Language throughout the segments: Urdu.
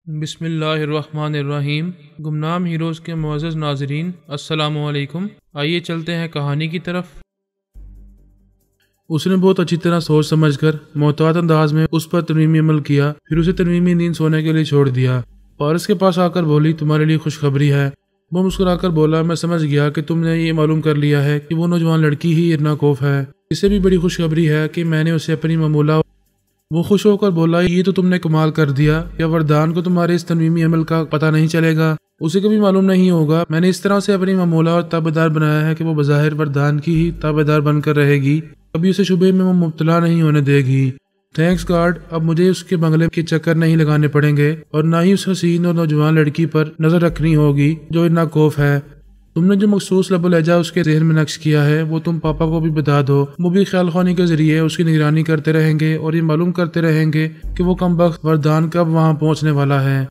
بسم اللہ الرحمن الرحیم۔ گمنام ہیروز کے معزز ناظرین، السلام علیکم۔ آئیے چلتے ہیں کہانی کی طرف۔ اس نے بہت اچھی طرح سوچ سمجھ کر محتاط انداز میں اس پر ترمیمی عمل کیا، پھر اسے ترمیمی نیند سونے کے لیے چھوڑ دیا۔ پارس کے پاس آ کر بولی، تمہارے لیے خوشخبری ہے۔ وہ مسکرا کر بولا، میں سمجھ گیا کہ تم نے یہ معلوم کر لیا ہے کہ وہ نوجوان لڑکی ہی ارنا کوف ہے۔ اسے بھی بڑی خوشخبری ہے کہ میں نے اسے اپنی معمولہ۔ وہ خوش ہو کر بولا، یہ تو تم نے کمال کر دیا، یا وردان کو تمہارے اس ترمیمی عمل کا پتہ نہیں چلے گا؟ اسے کبھی معلوم نہیں ہوگا۔ میں نے اس طرح سے اپنی معمولہ اور تابعدار بنایا ہے کہ وہ بظاہر وردان کی ہی تابعدار بن کر رہے گی، کبھی اسے شبہ میں وہ مبتلا نہیں ہونے دے گی۔ تھینکس گاڈ، اب مجھے اس کے بنگلے کے چکر نہیں لگانے پڑیں گے، اور نہ ہی اس حسین اور نوجوان لڑکی پر نظر رکھنی ہوگی جو ارنا کوف ہے۔ تم نے جو مخصوص لب و لہجہ اس کے ذہن میں نقش کیا ہے، وہ تم پاپا کو بھی بتا دو۔ وہ بھی خیال خوانی کے ذریعے اس کی نگرانی کرتے رہیں گے اور یہ معلوم کرتے رہیں گے کہ وہ کمبخت وردان کب وہاں پہنچنے والا ہے۔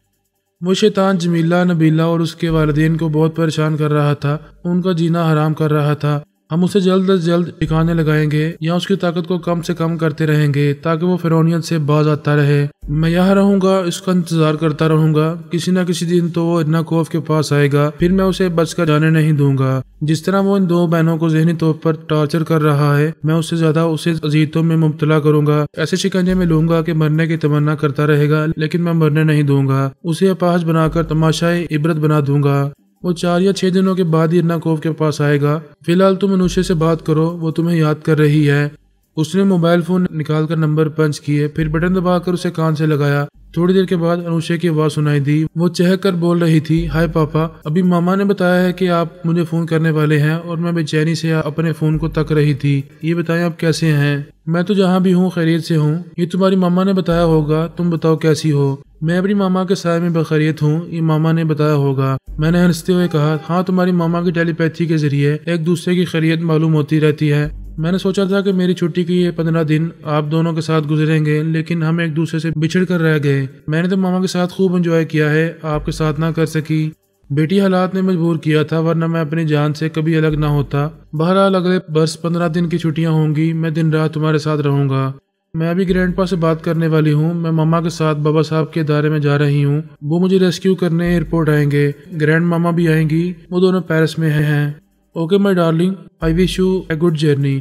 وہ شیطان جمیلہ، نبیلہ اور اس کے والدین کو بہت پریشان کر رہا تھا، ان کا جینا حرام کر رہا تھا۔ ہم اسے جلد از جلد ٹھکانے لگائیں گے یا اس کی طاقت کو کم سے کم کرتے رہیں گے تاکہ وہ فرعونیت سے باز آتا رہے۔ میں یہاں رہوں گا، اس کا انتظار کرتا رہوں گا۔ کسی نہ کسی دن تو وہ ارنا کوف کے پاس آئے گا، پھر میں اسے بچ کر جانے نہیں دوں گا۔ جس طرح وہ ان دو بہنوں کو ذہنی طور پر ٹارچر کر رہا ہے، میں اس سے زیادہ اسے اذیتوں میں مبتلا کروں گا، ایسے شکنجے میں لوں گا کہ مرنے کی تمنا کرتا رہے گا، لیکن میں مرنے نہیں دوں گا۔ اسے اپاہج بنا کر تماشائے عبرت بنا دوں گا۔ وہ 4 یا 6 دنوں کے بعد ہی ارنا کوف کے پاس آئے گا۔ فی الحال تم انوشے سے بات کرو، وہ تمہیں یاد کر رہی ہے۔ اس نے موبائل فون نکال کر نمبر پنچ کیے، پھر بٹن دبا کر اسے کان سے لگایا۔ تھوڑی دیر کے بعد انوشے کی آواز سنائی دی۔ وہ چہک کر بول رہی تھی، ہائے پاپا، ابھی ماما نے بتایا ہے کہ آپ مجھے فون کرنے والے ہیں، اور میں بے چینی سے اپنے فون کو تک رہی تھی۔ یہ بتائیں آپ کیسے ہیں؟ میں تو جہاں بھی ہوں خیریت سے ہوں۔ یہ تمہاری ماما نے بتایا ہوگا، تم بتاؤ کیسی ہو؟ میں اپنی ماما کے سائے میں بخیریت ہوں، یہ ماما نے بتایا ہوگا۔ میں نے ہنستے ہوئے کہا، ہاں تمہاری ماما کی ٹیلی پیتھی کے ذریعے ایک دوسرے کی خیریت معلوم ہوتی رہتی ہے۔ میں نے سوچا تھا کہ میری چھٹی کی یہ 15 دن آپ دونوں کے ساتھ گزریں گے، لیکن ہم ایک دوسرے سے بچھڑ کر رہ گئے۔ میں نے تو ماما کے ساتھ خوب انجوائے کیا ہے، آپ کے ساتھ نہ کر سکی۔ بیٹی حالات نے مجبور کیا تھا، ورنہ میں اپنی جان سے کبھی الگ نہ ہوتا۔ بہرحال اگلے برس 15 دن کی چھٹیاں ہوں گی، میں دن رات تمہارے ساتھ رہوں گا۔ میں ابھی گرینڈ پا سے بات کرنے والی ہوں، میں ماما کے ساتھ بابا صاحب کے ادارے میں جا رہی ہوں۔ وہ مجھے ریسکیو کرنے ایئرپورٹ آئیں گے۔ گرینڈ ماما بھی آئیں گی، وہ دونوں پیرس میں ہیں۔ Okay my darling, I wish you a good journey.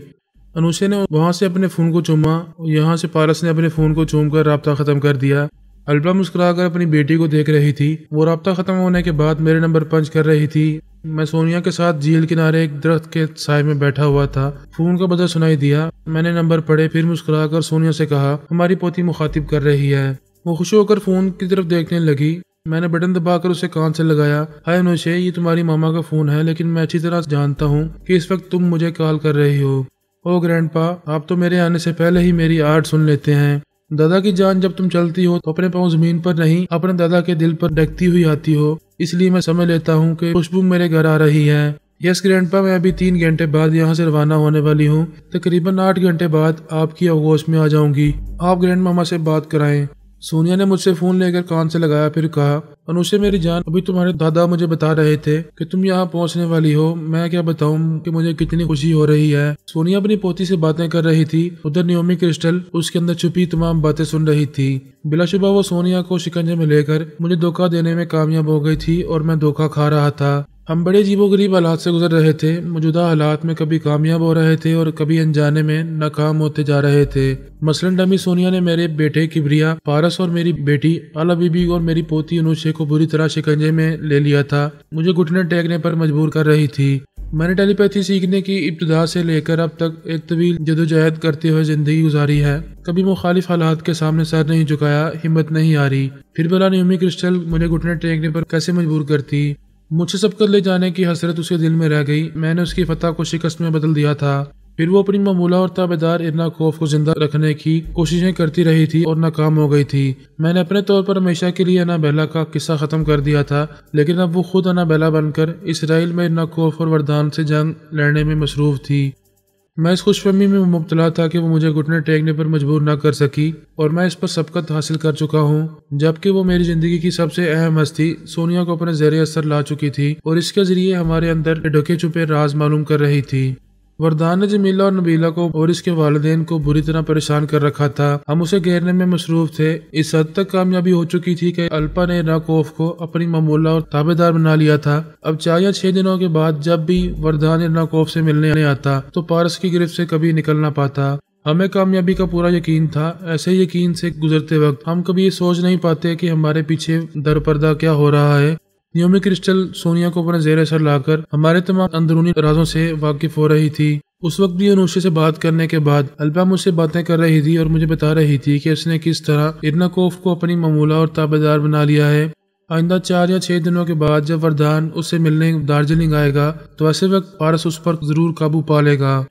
Anoushay نے وہاں سے اپنے فون کو چوما، یہاں سے پارس نے اپنے فون کو چوم کر رابطہ ختم کر دیا۔ البا مسکرا کر اپنی بیٹی کو دیکھ رہی تھی۔ وہ رابطہ ختم ہونے کے بعد میرے نمبر پنچ کر رہی تھی۔ میں سونیا کے ساتھ جھیل کنارے ایک درخت کے سائے میں بیٹھا ہوا تھا۔ فون کا بجر سنائی دیا۔ میں نے نمبر پڑھے، پھر مسکرا کر سونیا سے کہا، ہماری پوتی مخاطب کر رہی ہے۔ وہ خوش ہو کر فون کی طرف دیکھنے لگی۔ میں نے بٹن دبا کر اسے کان سے لگایا۔ ہائے انوشے، یہ تمہاری ماما کا فون ہے، لیکن میں اچھی طرح جانتا ہوں کہ اس وقت تم مجھے کال کر رہی ہو۔ او گرینڈ پا، آپ تو میرے آنے سے پہلے ہی میری آرٹ سن لیتے ہیں۔ دادا کی جان جب تم چلتی ہو تو اپنے پاؤں زمین پر نہیں، اپنے دادا کے دل پر ڈگتی ہوئی آتی ہو، اس لیے میں سمجھ لیتا ہوں کہ خوشبو میرے گھر آ رہی ہے۔ یس گرینڈ پا، میں ابھی 3 گھنٹے بعد یہاں سے روانہ ہونے والی ہوں۔ تقریباً 8 گھنٹے بعد آپ کی آغوش میں آ جاؤں گی۔ آپ گرینڈ ماما سے بات کرائیں۔ سونیا نے مجھ سے فون لے کر کان سے لگایا، پھر کہا، انوشے میری جان، ابھی تمہارے دادا مجھے بتا رہے تھے کہ تم یہاں پہنچنے والی ہو۔ میں کیا بتاؤں کہ مجھے کتنی خوشی ہو رہی ہے۔ سونیا اپنی پوتی سے باتیں کر رہی تھی، ادھر نیومی کرسٹل اس کے اندر چھپی تمام باتیں سن رہی تھی۔ بلا شبہ وہ سونیا کو شکنجے میں لے کر مجھے دھوکہ دینے میں کامیاب ہو گئی تھی، اور میں دھوکہ کھا رہا تھا۔ ہم بڑے عجیب و غریب حالات سے گزر رہے تھے۔ موجودہ حالات میں کبھی کامیاب ہو رہے تھے اور کبھی انجانے میں ناکام ہوتے جا رہے تھے۔ مثلاً ڈمی سونیا نے میرے بیٹے کبریا، پارس اور میری بیٹی اعلیٰ بی بی اور میری پوتی انوشے کو بری طرح شکنجے میں لے لیا تھا، مجھے گھٹنے ٹیکنے پر مجبور کر رہی تھی۔ میں نے ٹیلی پیتھی سیکھنے کی ابتدا سے لے کر اب تک ایک طویل جدوجہد کرتے ہوئے زندگی گزاری ہے۔ کبھی مخالف حالات کے سامنے سر نہیں جھکایا، ہمت نہیں ہاری۔ پھر بلا نیومی کرسٹل مجھے گھٹنے ٹیکنے پر کیسے مجبور کرتی؟ مجھ سے سبقت لے جانے کی حسرت اس کے دل میں رہ گئی۔ میں نے اس کی فتح کو شکست میں بدل دیا تھا۔ پھر وہ اپنی معمولہ اور تابعدار ارنا کوف کو زندہ رکھنے کی کوششیں کرتی رہی تھی اور ناکام ہو گئی تھی۔ میں نے اپنے طور پر ہمیشہ کے لیے انابیلا کا قصہ ختم کر دیا تھا، لیکن اب وہ خود انابیلا بن کر اسرائیل میں ارنا کوف اور وردان سے جنگ لڑنے میں مصروف تھی۔ میں اس خوش فہمی میں مبتلا تھا کہ وہ مجھے گھٹنے ٹیکنے پر مجبور نہ کر سکی، اور میں اس پر سبقت حاصل کر چکا ہوں، جبکہ وہ میری زندگی کی سب سے اہم ہستی سونیا کو اپنے زیر اثر لا چکی تھی اور اس کے ذریعے ہمارے اندر ڈھکے چھپے راز معلوم کر رہی تھی۔ وردان نے جمیلہ اور نبیلہ کو اور اس کے والدین کو بری طرح پریشان کر رکھا تھا۔ ہم اسے گھیرنے میں مصروف تھے۔ اس حد تک کامیابی ہو چکی تھی کہ الپا نے ارناکوف کو اپنی ممولہ اور تابع دار بنا لیا تھا۔ اب 4 یا 6 دنوں کے بعد جب بھی وردان ارناکوف سے ملنے آتا تو پارس کی گرفت سے کبھی نکل نہ پاتا۔ ہمیں کامیابی کا پورا یقین تھا۔ ایسے یقین سے گزرتے وقت ہم کبھی یہ سوچ نہیں پاتے کہ ہمارے پیچھے در پردہ کیا ہو رہا ہے۔ نیومی کرسٹل سونیا کو اپنے زیر اثر لا کر ہمارے تمام اندرونی رازوں سے واقف ہو رہی تھی۔ اس وقت بھی انوشے سے بات کرنے کے بعد الپا مجھ سے باتیں کر رہی تھی اور مجھے بتا رہی تھی کہ اس نے کس طرح ارناکوف کو اپنی ممولہ اور تابع دار بنا لیا ہے۔ آئندہ 4 یا 6 دنوں کے بعد جب وردان اس سے ملنے دارجلنگ آئے گا تو ایسے وقت پارس اس پر ضرور قابو پا لے گا۔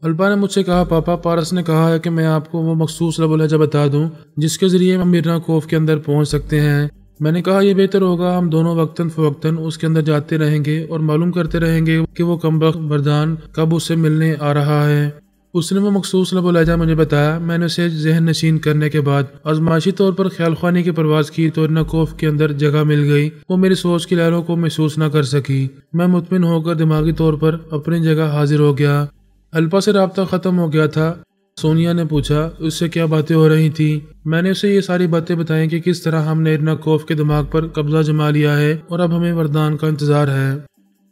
الپا نے مجھ سے کہا، پاپا پارس نے کہا ہے کہ میں آپ کو وہ مخصوص لب و لہجہ بتا دوں جس کے ذریعے ہم ارناکوف کے اندر پہنچ سکتے ہیں۔ میں نے کہا یہ بہتر ہوگا، ہم دونوں وقتاً فوقتاً اس کے اندر جاتے رہیں گے اور معلوم کرتے رہیں گے کہ وہ کمبخت وردان کب اس سے ملنے آ رہا ہے۔ اس نے وہ مخصوص لب و لہجہ مجھے بتایا۔ میں نے اسے ذہن نشین کرنے کے بعد آزمائشی طور پر خیال خوانی کی پرواز کی تو ارناکوف کے اندر جگہ مل گئی۔ وہ میری سوچ کی لہروں کو محسوس نہ کر سکی۔ میں مطمئن ہو کر دماغی طور پر اپنی جگہ حاضر ہو گیا۔ الپا سے رابطہ ختم ہو گیا تھا۔ سونیا نے پوچھا اس سے کیا باتیں ہو رہی تھیں۔ میں نے اسے یہ ساری باتیں بتائیں کہ کس طرح ہم نے ارناکوف کے دماغ پر قبضہ جما لیا ہے اور اب ہمیں وردان کا انتظار ہے۔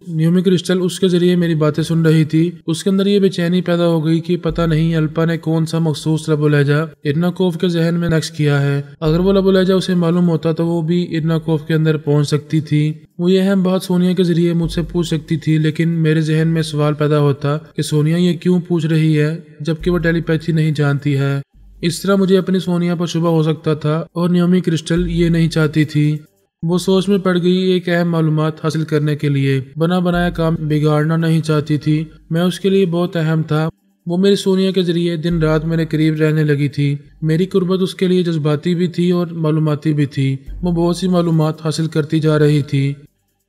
نیومی کرسٹل اس کے ذریعے میری باتیں سن رہی تھی۔ اس کے اندر یہ بے چینی پیدا ہو گئی کہ پتہ نہیں الپا نے کون سا مخصوص لب و لہجہ ارناکوف کے ذہن میں نقش کیا ہے۔ اگر وہ لب و لہجہ اسے معلوم ہوتا تو وہ بھی ارناکوف کے اندر پہنچ سکتی تھی۔ وہ یہ اہم بات سونیا کے ذریعے مجھ سے پوچھ سکتی تھی، لیکن میرے ذہن میں سوال پیدا ہوتا کہ سونیا یہ کیوں پوچھ رہی ہے جبکہ وہ ٹیلی پیتھی نہیں جانتی ہے۔ اس طرح مجھے اپنی سونیا پر شبہ ہو سکتا تھا اور نیومی کرسٹل یہ نہیں چاہتی تھی۔ وہ سوچ میں پڑ گئی ایک اہم معلومات حاصل کرنے کے لیے بنا بنایا کام بگاڑنا نہیں چاہتی تھی۔ میں اس کے لیے بہت اہم تھا۔ وہ میری سونیا کے ذریعے دن رات میرے قریب رہنے لگی تھی۔ میری قربت اس کے لیے جذباتی بھی تھی اور معلوماتی بھی تھی۔ وہ بہت سی معلومات حاصل کرتی جا رہی تھی۔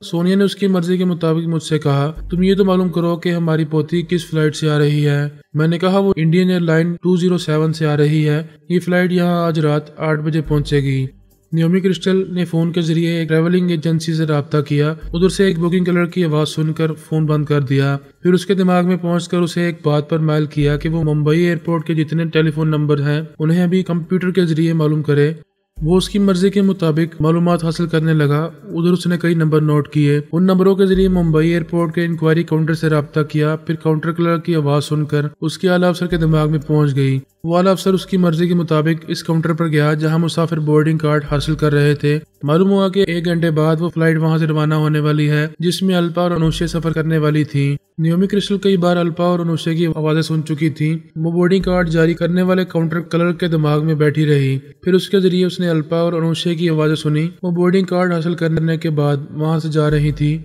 سونیا نے اس کی مرضی کے مطابق مجھ سے کہا، تم یہ تو معلوم کرو کہ ہماری پوتی کس فلائٹ سے آ رہی ہے۔ میں نے کہا وہ انڈین ایئر لائن 207 سے آ رہی ہے۔ یہ فلائٹ یہاں آج رات 8 بجے پہنچے گی۔ نیومی کرسٹل نے فون کے ذریعے ایک ٹریولنگ ایجنسی سے رابطہ کیا۔ ادھر سے ایک بکنگ کلر کی آواز سن کر فون بند کر دیا۔ پھر اس کے دماغ میں پہنچ کر اسے ایک بات پر مائل کیا کہ وہ ممبئی ایئرپورٹ کے جتنے ٹیلی فون نمبر ہیں انہیں بھی کمپیوٹر کے ذریعے معلوم کرے۔ وہ اس کی مرضی کے مطابق معلومات حاصل کرنے لگا۔ ادھر اس نے کئی نمبر نوٹ کیے۔ ان نمبروں کے ذریعے ممبئی ایئرپورٹ کے انکوائری کاؤنٹر سے رابطہ کیا۔ پھر کاؤنٹر کلرک کی آواز سن کر اس کے اعلیٰ افسر کے دماغ میں پہنچ گئی۔ وہ اعلیٰ افسر اس کی مرضی کے مطابق اس کاؤنٹر پر گیا جہاں مسافر بورڈنگ کارڈ حاصل کر رہے تھے۔ معلوم ہوا کہ 1 گھنٹے بعد وہ فلائٹ وہاں سے روانہ ہونے والی ہے جس میں الپا اور انوشے سفر کرنے والی تھی۔ نیومی کرسٹل کئی بار الپا اور انوشے کی آوازیں سن چکی تھی۔ وہ بورڈنگ کارڈ جاری کرنے والے کاؤنٹر کلرک کے دماغ میں بیٹھی رہی۔ پھر اس کے ذریعے اس نے الپا اور انوشے کی آوازیں سنی۔ وہ بورڈنگ کارڈ حاصل کرنے کے بعد وہاں سے جا رہی تھی۔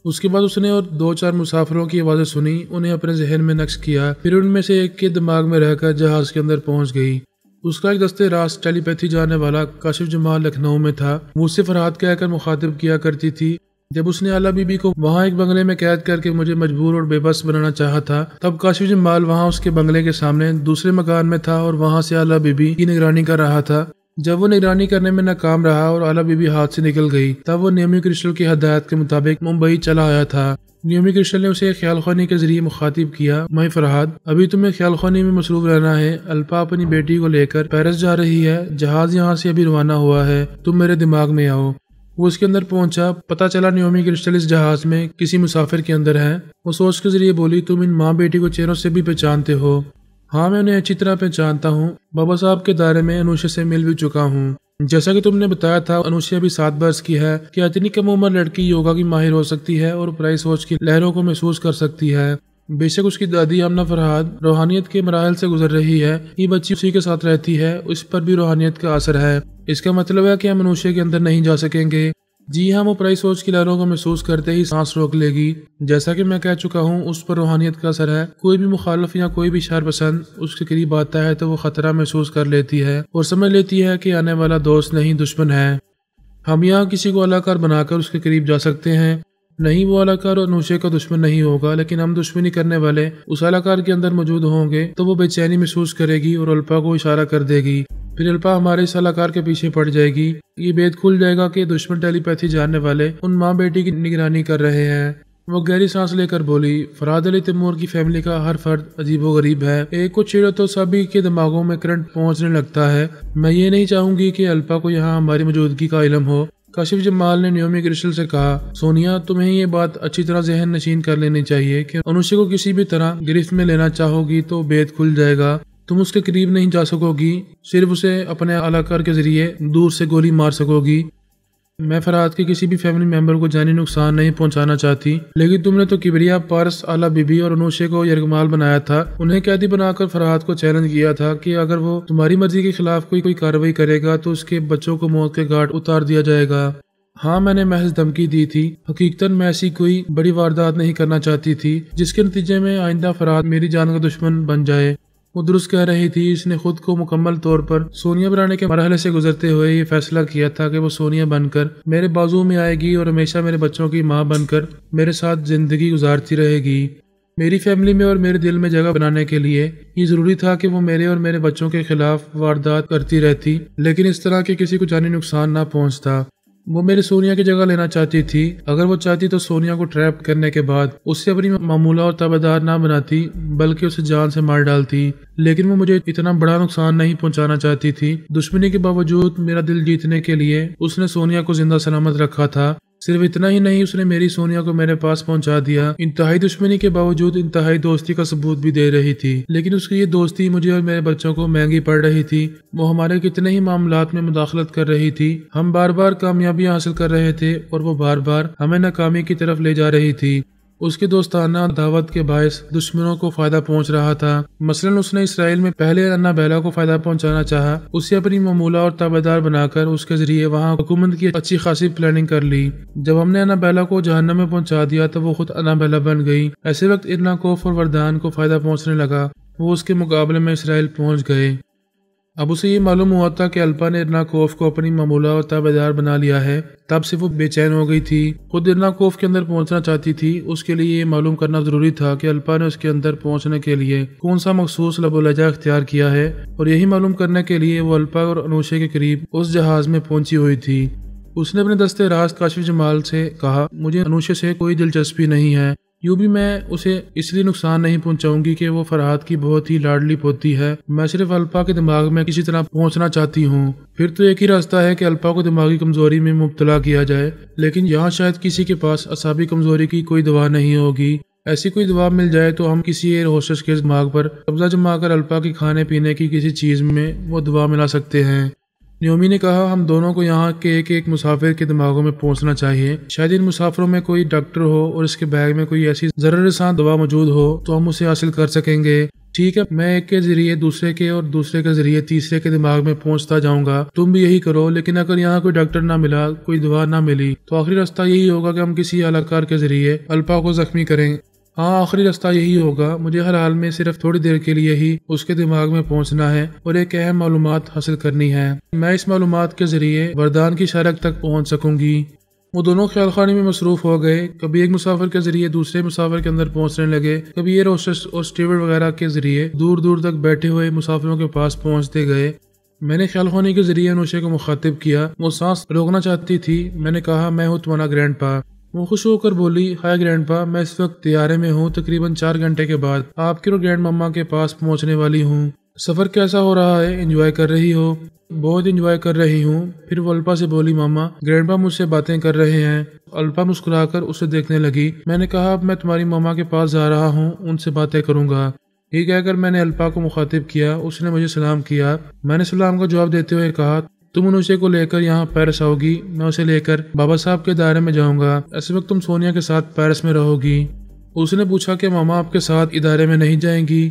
اس کے بعد اس نے اور 2-4 مسافروں کی آوازیں سنی، انہیں اپنے ذہن میں نقش کیا۔ پھر ان میں سے ایک کے دماغ میں رہ کر جہاز کے اندر پہنچ گئی۔ اس کا ایک دستے راست ٹیلی پیتھی جانے والا کاشف جمال لکھنؤ میں تھا۔ وہ اس سے فرحات کہہ کر مخاطب کیا کرتی تھی۔ جب اس نے اعلیٰ بی بی کو وہاں ایک بنگلے میں قید کر کے مجھے مجبور اور بے بس بنانا چاہا تھا، تب کاشف جمال وہاں اس کے بنگلے کے سامنے دوسرے مکان میں تھا اور وہاں سے اعلیٰ بی بی کی نگرانی کر رہا تھا۔ جب وہ نگرانی کرنے میں ناکام رہا اور اعلیٰ بی بی ہاتھ سے نکل گئی، تب وہ نیومی کرسٹل کی ہدایت کے مطابق ممبئی چلا آیا تھا۔ نیومی کرسٹل نے اسے خیال خوانی کے ذریعے مخاطب کیا، مائی فرحات، ابھی تمہیں خیال خوانی میں مصروف رہنا ہے۔ الپا اپنی بیٹی کو لے کر پیرس جا رہی ہے۔ جہاز یہاں سے ابھی روانہ ہوا ہے، تم میرے دماغ میں آؤ۔ وہ اس کے اندر پہنچا۔ پتہ چلا نیومی کرسٹل اس جہاز میں کسی مسافر کے اندر ہے۔ وہ سوچ کے ذریعے بولی، تم ان ماں بیٹی کو چہروں سے بھی پہچانتے ہو؟ ہاں میں انہیں اچھی طرح پہچانتا ہوں۔ بابا صاحب کے دائرے میں انوشے سے مل بھی چکا ہوں۔ جیسا کہ تم نے بتایا تھا انوشیا ابھی 7 برس کی ہے۔ کیا اتنی کم عمر لڑکی یوگا کی ماہر ہو سکتی ہے اور پرائی سوچ کی لہروں کو محسوس کر سکتی ہے؟ بے شک اس کی دادی آمنہ فرحات روحانیت کے مراحل سے گزر رہی ہے۔ یہ بچی اسی کے ساتھ رہتی ہے، اس پر بھی روحانیت کا اثر ہے۔ اس کا مطلب ہے کہ ہم انوشیا کے اندر نہیں جا سکیں گے۔ جی ہاں، وہ پرائی سوچ کی لہروں کو محسوس کرتے ہی سانس روک لے گی۔ جیسا کہ میں کہہ چکا ہوں اس پر روحانیت کا اثر ہے۔ کوئی بھی مخالف یا کوئی بھی شر پسند اس کے قریب آتا ہے تو وہ خطرہ محسوس کر لیتی ہے اور سمجھ لیتی ہے کہ آنے والا دوست نہیں دشمن ہے۔ ہم یہاں کسی کو اداکار بنا کر اس کے قریب جا سکتے ہیں۔ نہیں، وہ اداکار اور انوشے کا دشمن نہیں ہوگا، لیکن ہم دشمنی کرنے والے اس اداکار کے اندر موجود ہوں گے تو وہ بے چینی محسوس کرے گی اور الپا کو اشارہ کر دے گی۔ پھر الپا ہمارے اس اداکار کے پیچھے پڑ جائے گی۔ یہ بید کھل جائے گا کہ دشمن ٹیلی پیتھی جاننے والے ان ماں بیٹی کی نگرانی کر رہے ہیں۔ وہ گہری سانس لے کر بولی، فرحاد علی تیمور کی فیملی کا ہر فرد عجیب و غریب ہے، ایک کو چھیڑو تو سبھی کے دماغوں میں کرنٹ پہنچنے لگتا ہے۔ میں یہ نہیں چاہوں گی کہ الپا کو یہاں ہماری موجودگی کا علم ہو۔ کاشف جمال نے نیومی کرسٹل سے کہا، سونیا تمہیں یہ بات اچھی طرح ذہن نشین کر لینی چاہیے کہ انوشے کو کسی بھی طرح گرفت میں لینا چاہو گی تو بید کھل جائے گا، تم اس کے قریب نہیں جا سکو گی، صرف اسے اپنے اعلی کار کے ذریعے دور سے گولی مار سکو گی۔ میں فرحاد کے کسی بھی فیملی ممبر کو جانی نقصان نہیں پہنچانا چاہتی، لیکن تم نے تو کبریا، پارس، آلا بی بی اور انوشے کو یرغمال بنایا تھا، انہیں قیدی بنا کر فرحاد کو چیلنج کیا تھا کہ اگر وہ تمہاری مرضی کے خلاف کوئی کارروائی کرے گا تو اس کے بچوں کو موت کے گھاٹ اتار دیا جائے گا۔ ہاں میں نے محض دھمکی دی تھی، حقیقتاً میں ایسی کوئی بڑی واردات نہیں کرنا چاہتی تھی جس کے نتیجے میں آئندہ فرحاد میری جان کا دشمن بن جائے۔ وہ درست کہہ رہی تھی، اس نے خود کو مکمل طور پر سونیا بنانے کے مرحلے سے گزرتے ہوئے یہ فیصلہ کیا تھا کہ وہ سونیا بن کر میرے بازو میں آئے گی اور ہمیشہ میرے بچوں کی ماں بن کر میرے ساتھ زندگی گزارتی رہے گی۔ میری فیملی میں اور میرے دل میں جگہ بنانے کے لیے یہ ضروری تھا کہ وہ میرے اور میرے بچوں کے خلاف واردات کرتی رہتی، لیکن اس طرح کہ کسی کو جانی نقصان نہ پہنچتا۔ وہ میری سونیا کی جگہ لینا چاہتی تھی، اگر وہ چاہتی تو سونیا کو ٹریپ کرنے کے بعد اس سے اپنی معمولہ اور تابعدار نہ بناتی بلکہ اسے جان سے مار ڈالتی، لیکن وہ مجھے اتنا بڑا نقصان نہیں پہنچانا چاہتی تھی۔ دشمنی کے باوجود میرا دل جیتنے کے لیے اس نے سونیا کو زندہ سلامت رکھا تھا۔ صرف اتنا ہی نہیں، اس نے میری سونیا کو میرے پاس پہنچا دیا، انتہائی دشمنی کے باوجود انتہائی دوستی کا ثبوت بھی دے رہی تھی، لیکن اس کی یہ دوستی مجھے اور میرے بچوں کو مہنگی پڑ رہی تھی۔ وہ ہمارے کتنے ہی معاملات میں مداخلت کر رہی تھی، ہم بار بار کامیابیاں حاصل کر رہے تھے اور وہ بار بار ہمیں ناکامی کی طرف لے جا رہی تھی۔ اس کی دوستانہ دعوت کے باعث دشمنوں کو فائدہ پہنچ رہا تھا۔ مثلا اس نے اسرائیل میں پہلے انا بیلا کو فائدہ پہنچانا چاہا، اسے اپنی معمولہ اور تابعدار بنا کر اس کے ذریعے وہاں حکومت کی اچھی خاصی پلاننگ کر لی۔ جب ہم نے انا بیلا کو جہنم میں پہنچا دیا تو وہ خود انا بیلا بن گئی۔ ایسے وقت ارنا کوف اور وردان کو فائدہ پہنچنے لگا، وہ اس کے مقابلے میں اسرائیل پہنچ گئے۔ اب اسے یہ معلوم ہوا تھا کہ الپا نے ارنا کوف کو اپنی معمولہ اور تابعدار بنا لیا ہے، تب سے وہ بے چین ہو گئی تھی۔ خود ارنا کوف کے اندر پہنچنا چاہتی تھی، اس کے لیے یہ معلوم کرنا ضروری تھا کہ الپا نے اس کے اندر پہنچنے کے لیے کون سا مخصوص لب و لہجہ اختیار کیا ہے، اور یہی معلوم کرنے کے لیے وہ الپا اور انوشے کے قریب اس جہاز میں پہنچی ہوئی تھی۔ اس نے اپنے دستے راز کاشف جمال سے کہا، مجھے انوشے سے کوئی دلچسپی نہیں ہے، یوں بھی میں اسے اس لیے نقصان نہیں پہنچاؤں گی کہ وہ فرحاد کی بہت ہی لاڈلی پوتی ہے، میں صرف الپا کے دماغ میں کسی طرح پہنچنا چاہتی ہوں۔ پھر تو ایک ہی راستہ ہے کہ الپا کو دماغی کمزوری میں مبتلا کیا جائے، لیکن یہاں شاید کسی کے پاس اعصابی کمزوری کی کوئی دوا نہیں ہوگی۔ ایسی کوئی دوا مل جائے تو ہم کسی ایئر ہوسٹس کے دماغ پر قبضہ جما کر الپا کی کھانے پینے کی کسی چیز میں وہ دوا ملا سکتے ہیں۔ نیومی نے کہا، ہم دونوں کو یہاں کے ایک مسافر کے دماغوں میں پہنچنا چاہیے، شاید ان مسافروں میں کوئی ڈاکٹر ہو اور اس کے بیگ میں کوئی ایسی ضرر رساں دوا موجود ہو تو ہم اسے حاصل کر سکیں گے۔ ٹھیک ہے، میں ایک کے ذریعے دوسرے کے اور دوسرے کے ذریعے تیسرے کے دماغ میں پہنچتا جاؤں گا، تم بھی یہی کرو، لیکن اگر یہاں کوئی ڈاکٹر نہ ملا، کوئی دوا نہ ملی تو آخری راستہ یہی ہوگا کہ ہم کسی اعلی کار کے ذریعے الپا کو زخمی کریں۔ ہاں، آخری راستہ یہی ہوگا، مجھے ہر حال میں صرف تھوڑی دیر کے لیے ہی اس کے دماغ میں پہنچنا ہے اور ایک اہم معلومات حاصل کرنی ہے، میں اس معلومات کے ذریعے وردان کی شارک تک پہنچ سکوں گی۔ وہ دونوں خیال خانی میں مصروف ہو گئے، کبھی ایک مسافر کے ذریعے دوسرے مسافر کے اندر پہنچنے لگے، کبھی ایئر ہوسٹس اور اسٹیورڈ وغیرہ کے ذریعے دور دور تک بیٹھے ہوئے مسافروں کے پاس پہنچتے گئے۔ میں نے خیال خانی کے ذریعے انوشے کو مخاطب کیا، وہ سانس روکنا چاہتی تھی۔ میں نے کہا، میں ہوں تمہارا گرینڈ پا۔ وہ خوش ہو کر بولی، ہائے گرینڈ پا، میں اس وقت طیارے میں ہوں، تقریباً 4 گھنٹے کے بعد آپ کی اور گرینڈ مما کے پاس پہنچنے والی ہوں۔ سفر کیسا ہو رہا ہے؟ انجوائے کر رہی ہو؟ بہت انجوائے کر رہی ہوں۔ پھر وہ الپا سے بولی، ماما، گرینڈ پا مجھ سے باتیں کر رہے ہیں۔ الپا مسکرا کر اسے دیکھنے لگی۔ میں نے کہا، اب میں تمہاری ماما کے پاس جا رہا ہوں، ان سے باتیں کروں گا۔ یہ کہہ کر میں نے الپا کو مخاطب کیا، اس نے مجھے سلام کیا۔ میں نے سلام کا جواب دیتے ہوئے کہا، تم انوشے کو لے کر یہاں پیرس آؤ گی، میں اسے لے کر بابا صاحب کے دائرے میں جاؤں گا، اس وقت تم سونیا کے ساتھ پیرس میں رہو گی۔ اس نے پوچھا کہ ماما آپ کے ساتھ ادارے میں نہیں جائیں گی؟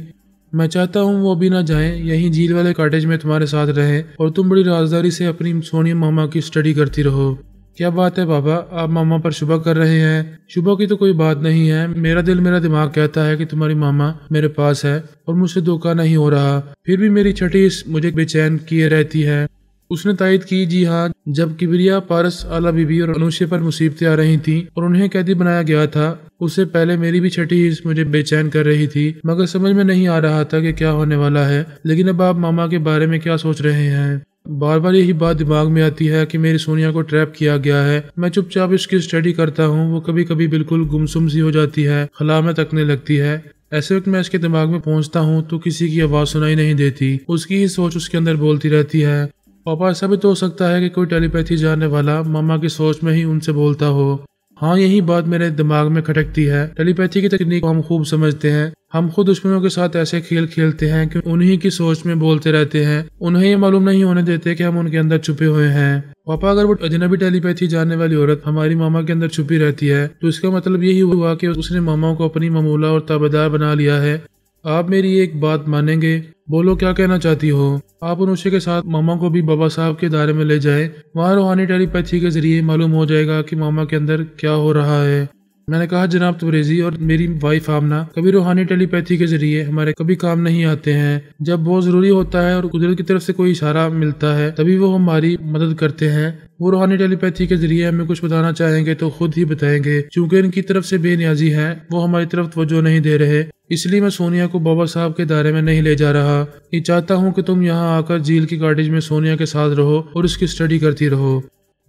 میں چاہتا ہوں وہ بھی نہ جائیں، یہیں جھیل والے کاٹیج میں تمہارے ساتھ رہیں اور تم بڑی رازداری سے اپنی سونیا ماما کی اسٹڈی کرتی رہو۔ کیا بات ہے بابا، آپ ماما پر شبہ کر رہے ہیں؟ شبہ کی تو کوئی بات نہیں ہے، میرا دل میرا دماغ کہتا ہے کہ تمہاری ماما میرے پاس ہے اور مجھ سے دھوکہ نہیں ہو رہا، پھر بھی میری چھٹی مجھے بے چین کیے رہتی ہے۔ اس نے تائید کی، جی ہاں، جب کبریا، پارس، آلا بی بی اور انوشے پر مصیبتیں آ رہی تھیں اور انہیں قیدی بنایا گیا تھا، اس سے پہلے میری بھی چھٹی مجھے بے چین کر رہی تھی، مگر سمجھ میں نہیں آ رہا تھا کہ کیا ہونے والا ہے۔ لیکن اب آپ ماما کے بارے میں کیا سوچ رہے ہیں؟ بار بار یہی بات دماغ میں آتی ہے کہ میری سونیا کو ٹریپ کیا گیا ہے۔ میں چپ چاپ اس کی اسٹڈی کرتا ہوں، وہ کبھی کبھی بالکل گمسم سی ہو جاتی ہے، خلا میں تکنے لگتی ہے۔ ایسے وقت میں اس کے دماغ میں پہنچتا ہوں تو کسی کی آواز سنائی نہیں دیتی، اس کی ہی سوچ اس کے اندر بولتی رہتی ہے۔ پاپا ایسا بھی تو ہو سکتا ہے کہ کوئی ٹیلی پیتھی جاننے والا ماما کی سوچ میں ہی ان سے بولتا ہو۔ ہاں یہی بات میرے دماغ میں کھٹکتی ہے۔ ٹیلی پیتھی کی تکنیک ہم خوب سمجھتے ہیں، ہم خود دشمنوں کے ساتھ ایسے کھیل کھیلتے ہیں کہ انہی کی سوچ میں بولتے رہتے ہیں، انہیں یہ معلوم نہیں ہونے دیتے کہ ہم ان کے اندر چھپے ہوئے ہیں۔ پاپا اگر وہ اجنبی ٹیلی پیتھی جاننے والی عورت ہماری ماما کے اندر چھپی رہتی ہے تو اس کا مطلب یہی ہوا کہ اس نے ماما کو اپنی ممولہ اور تابعدار بنا لیا ہے۔ آپ میری ایک بات مانیں گے؟ بولو کیا کہنا چاہتی ہو؟ آپ انوشے کے ساتھ ماما کو بھی بابا صاحب کے دائرے میں لے جائیں، وہاں روحانی ٹیلی پیتھی کے ذریعے معلوم ہو جائے گا کہ ماما کے اندر کیا ہو رہا ہے۔ میں نے کہا جناب تبریزی اور میری وائف آمنہ، کبھی روحانی ٹیلی پیتھی کے ذریعے ہمارے کبھی کام نہیں آتے ہیں۔ جب بہت ضروری ہوتا ہے اور قدرت کی طرف سے کوئی اشارہ ملتا ہے تبھی وہ ہماری مدد کرتے ہیں۔ وہ روحانی ٹیلی پیتھی کے ذریعے ہمیں کچھ بتانا چاہیں گے تو خود ہی بتائیں گے، چونکہ ان کی طرف سے بے نیازی ہے، وہ ہماری طرف توجہ نہیں دے رہے، اس لیے میں سونیا کو بابا صاحب کے دائرے میں نہیں لے جا رہا۔ یہ چاہتا ہوں کہ تم یہاں آ کر جھیل کی کاٹیج میں سونیا کے ساتھ رہو اور اس کی اسٹڈی کرتی رہو۔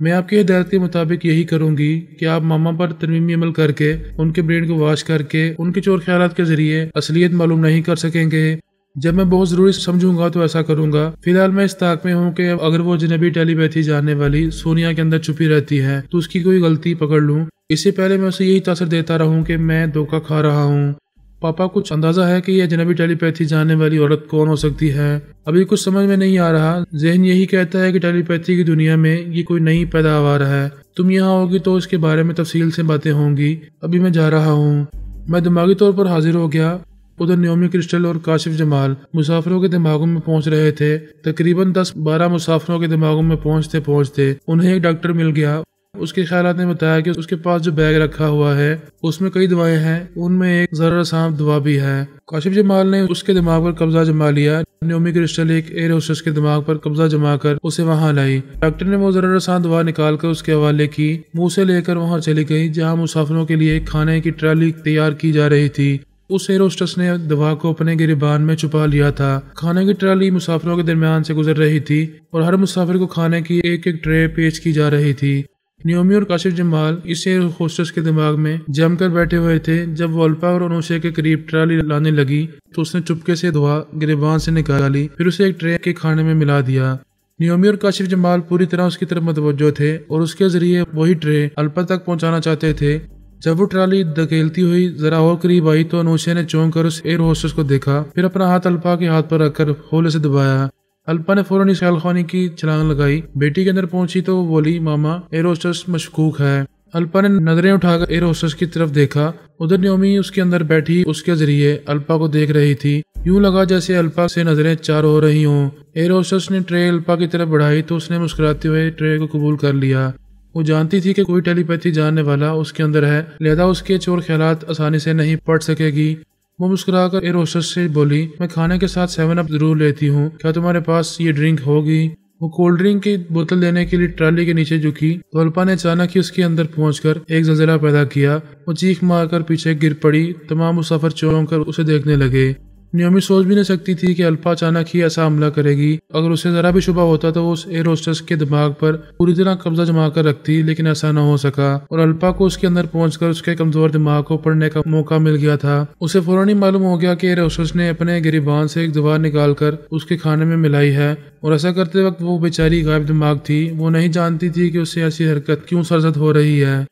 میں آپ کی ہدایت کے مطابق یہی کروں گی کہ آپ ماما پر ترمیمی عمل کر کے ان کے برین کو واش کر کے ان کے چور خیالات کے ذریعے اصلیت معلوم نہیں کر سکیں گے۔ جب میں بہت ضروری سمجھوں گا تو ایسا کروں گا۔ فی الحال میں اس طاق میں ہوں کہ اگر وہ اجنبی ٹیلی پیتھی جاننے والی سونیا کے اندر چھپی رہتی ہے تو اس کی کوئی غلطی پکڑ لوں، اس سے پہلے میں اسے یہی تاثر دیتا رہوں کہ میں دھوکہ کھا رہا ہوں۔ پاپا کچھ اندازہ ہے کہ یہ اجنبی ٹیلی پیتھی جاننے والی عورت کون ہو سکتی ہے؟ ابھی کچھ سمجھ میں نہیں آ رہا، ذہن یہی کہتا ہے کہ ٹیلی پیتھی کی دنیا میں یہ کوئی نئی پیداوار ہے۔ تم یہاں ہوگی تو اس کے بارے میں تفصیل سے باتیں ہوں گی۔ ابھی میں جا رہا ہوں۔ میں دماغی طور پر حاضر ہو گیا۔ ادھر نیومی کرسٹل اور کاشف جمال مسافروں کے دماغوں میں پہنچ رہے تھے۔ تقریباً 10-12 مسافروں کے دماغوں میں پہنچتے انہیں ایک ڈاکٹر مل گیا۔ اس کے خیالات نے بتایا کہ اس کے پاس جو بیگ رکھا ہوا ہے اس میں کئی دوائیں ہیں، ان میں ایک ضرر رساں دوا بھی ہے۔ کاشف جمال نے اس کے دماغ پر قبضہ جما لیا۔ نیومی کرسٹل ایک ایئر ہوسٹس کے دماغ پر قبضہ جما کر اسے وہاں لائی۔ ڈاکٹر نے وہ ضرر رساں دوا نکال کر اس کے حوالے کی، منہ سے لے کر وہاں چلی گئی جہاں مسافروں کے لیے کھانے کی ٹرالی تیار کی جا رہی تھی۔ اس ایئر ہوسٹس نے دوا کو اپنے گریبان میں چھپا لیا تھا۔ کھانے کی ٹرالی مسافروں کے درمیان سے گزر رہی تھی اور ہر مسافر کو کھانے کی ایک ایک ٹرے پیش کی جا رہی تھی۔ نیومی اور کاشف جمال اس ایئر ہوسٹس کے دماغ میں جم کر بیٹھے ہوئے تھے۔ جب وہ الپا اور انوشے کے قریب ٹرالی لانے لگی تو اس نے چپکے سے دوا گریبان سے نکالی، پھر اسے ایک ٹرے کے کھانے میں ملا دیا۔ نیومی اور کاشف جمال پوری طرح اس کی طرف متوجہ تھے اور اس کے ذریعے وہی ٹرے الپا تک پہنچانا چاہتے تھے۔ جب وہ ٹرالی دھکیلتی ہوئی ذرا اور قریب آئی تو انوشے نے چونک کر اس ایئر ہوسٹس کو دیکھا، پھر اپنا ہاتھ الپا کے ہاتھ پر رکھ کر ہولے سے دبایا۔ الپا نے فوراً اس خیال خوانی کی چھلانگ لگائی۔ بیٹی کے اندر پہنچی تو وہ بولی، ماما ایئر ہوسٹس مشکوک ہے۔ الپا نے نظریں اٹھا کر ایئر ہوسٹس کی طرف دیکھا۔ ادھر نیومی اس کے اندر بیٹھی اس کے ذریعے الپا کو دیکھ رہی تھی۔ یوں لگا جیسے الپا سے نظریں چار ہو رہی ہوں۔ ایئر ہوسٹس نے ٹرے الپا کی طرف بڑھائی تو اس نے مسکراتے ہوئے ٹرے کو قبول کر لیا۔ وہ جانتی تھی کہ کوئی ٹیلی پیتھی جاننے والا اس کے اندر ہے، لہذا اس کے چور خیالات آسانی سے نہیں پڑ سکے گی۔ وہ مسکرا کر ایئر ہوسٹس سے بولی، میں کھانے کے ساتھ 7 اپ ضرور لیتی ہوں، کیا تمہارے پاس یہ ڈرنک ہوگی؟ وہ کولڈ ڈرنک کی بوتل لینے کے لیے ٹرالی کے نیچے جھکی تو الپا نے اچانک ہی اس کے اندر پہنچ کر ایک زلزلہ پیدا کیا۔ وہ چیخ مار کر پیچھے گر پڑی۔ تمام مسافر چونک کر اسے دیکھنے لگے۔ نیومی سوچ بھی نہیں سکتی تھی کہ الپا اچانک ہی ایسا حملہ کرے گی۔ اگر اسے ذرا بھی شبہ ہوتا تو وہ اس ایئر ہوسٹس کے دماغ پر پوری طرح قبضہ جما کر رکھتی، لیکن ایسا نہ ہو سکا اور الپا کو اس کے اندر پہنچ کر اس کے کمزور دماغ کو پڑھنے کا موقع مل گیا تھا۔ اسے فوراً ہی معلوم ہو گیا کہ ایئر ہوسٹس نے اپنے گریبان سے ایک دوا نکال کر اس کے کھانے میں ملائی ہے، اور ایسا کرتے وقت وہ بیچاری غائب دماغ تھی۔ وہ نہیں جانتی تھی کہ اسے ایسی حرکت کیوں سرزد ہو رہی ہے۔